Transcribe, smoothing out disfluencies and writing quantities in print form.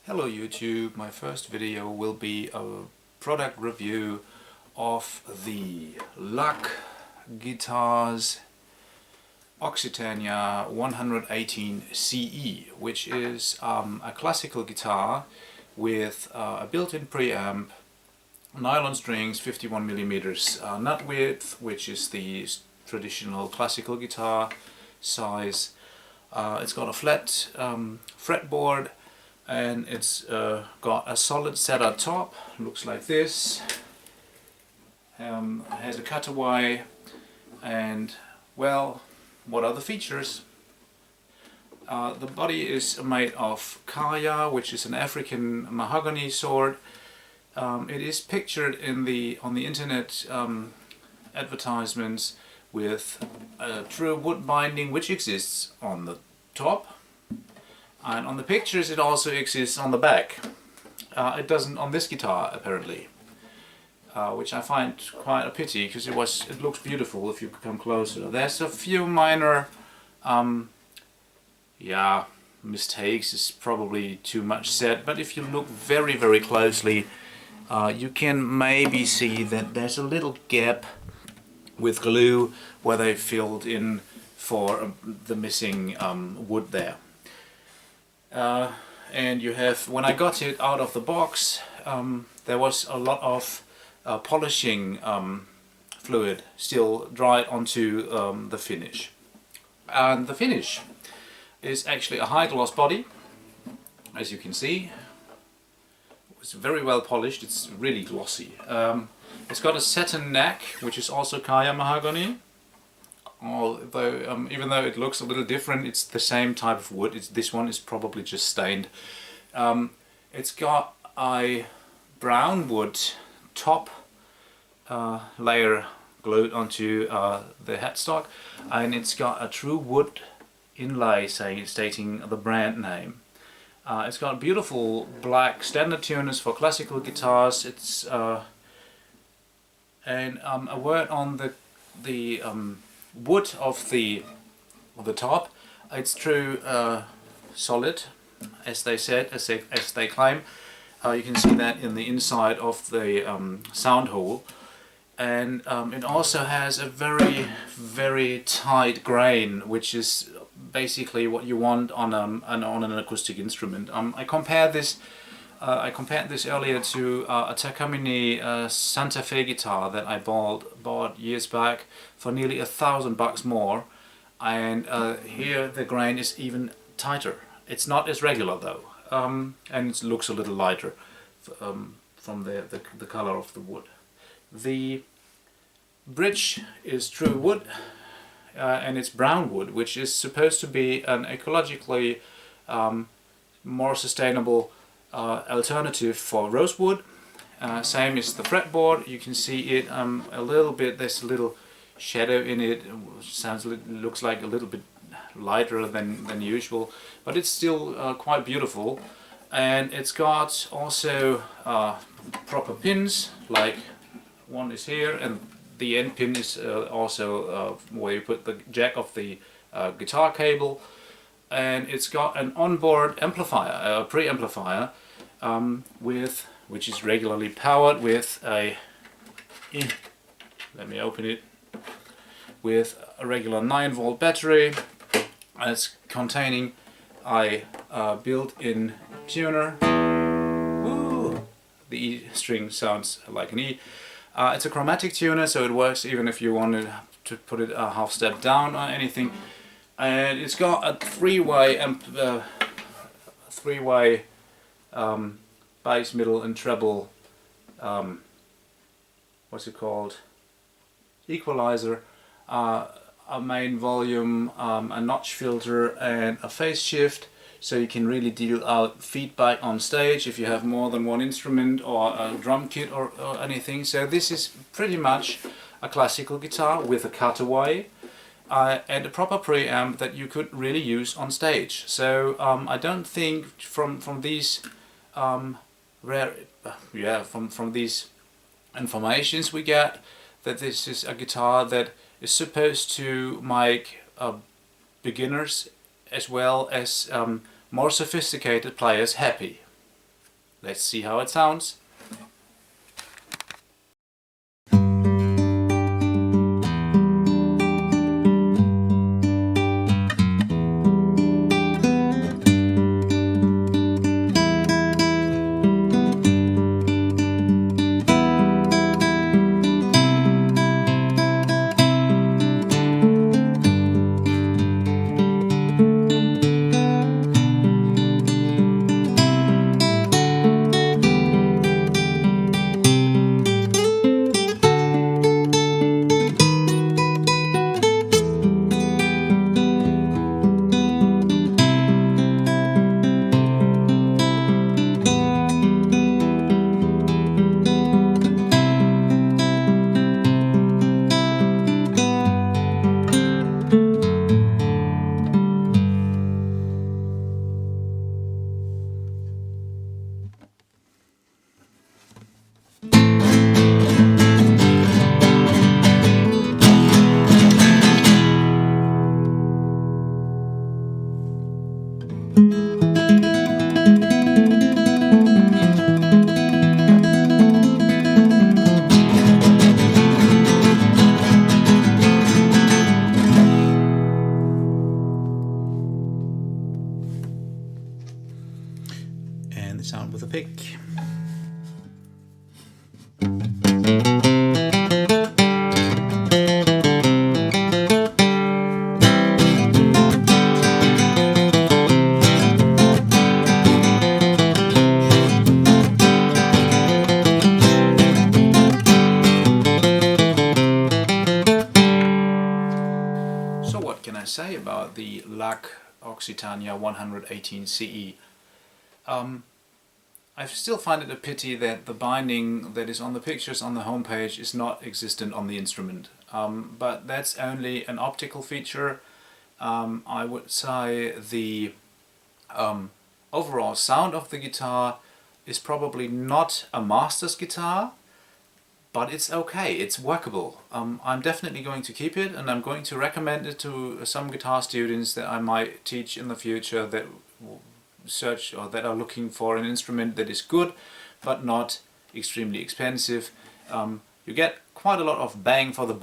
Hello YouTube, my first video will be a product review of the Luck Guitars Occitania 118 CE, which is a classical guitar with a built-in preamp, nylon strings, 51mm nut width, which is the traditional classical guitar size. It's got a flat fretboard, and it's got a solid cedar top, looks like this. Has a cutaway, and well, what are the features? The body is made of kaya, which is an African mahogany sword. It is pictured in on the internet advertisements with a true wood binding, which exists on the top. And on the pictures it also exists on the back. It doesn't on this guitar apparently, which I find quite a pity, because it looks beautiful if you come closer. There's a few minor mistakes is probably too much said, but if you look very closely you can maybe see that there's a little gap with glue where they filled in for the missing wood there. And you have, when I got it out of the box, there was a lot of polishing fluid still dried onto the finish. And the finish is actually a high gloss body, as you can see. It's very well polished, it's really glossy. It's got a satin neck, which is also kaya mahogany. Although, even though it looks a little different, it's the same type of wood. This one is probably just stained. It's got a brown wood top layer glued onto the headstock, and it's got a true wood inlay stating the brand name. It's got beautiful black standard tuners for classical guitars. It's and a word on the wood of the top. It's true solid, as they said, as they claim. You can see that in the inside of the sound hole, and it also has a very tight grain, which is basically what you want on an acoustic instrument. I compared this earlier to a Takamine Santa Fe guitar that I bought years back for nearly $1,000 more, and here the grain is even tighter. It's not as regular though, and it looks a little lighter from the color of the wood. The bridge is true wood, and it's brown wood, which is supposed to be an ecologically more sustainable alternative for rosewood. Same as the fretboard. You can see it a little bit. There's a little shadow in it. Looks like a little bit lighter than usual, but it's still quite beautiful. And it's got also proper pins, like one is here, and the end pin is also where you put the jack of the guitar cable. And it's got an onboard amplifier, a preamplifier, which is regularly powered with a, let me open it, with a regular 9-volt battery, and it's containing a built-in tuner. Woo! The E string sounds like an E. It's a chromatic tuner, so it works even if you wanted to put it a half step down or anything. And it's got a three-way bass, middle and treble what's it called, equalizer, a main volume, a notch filter, and a phase shift, so you can really deal out feedback on stage if you have more than one instrument or a drum kit or anything. So this is pretty much a classical guitar with a cutaway and a proper preamp that you could really use on stage. So I don't think from these from these informations we get that this is a guitar that is supposed to make beginners as well as more sophisticated players happy. Let's see how it sounds. And the sound with a pick. So what can I say about the LAC Occitania 118 CE? I still find it a pity that the binding that is on the pictures on the homepage is not existent on the instrument. But that's only an optical feature. I would say the overall sound of the guitar is probably not a master's guitar, but it's okay, it's workable. I'm definitely going to keep it, and I'm going to recommend it to some guitar students that I might teach in the future that search or that are looking for an instrument that is good but not extremely expensive. You get quite a lot of bang for the buck.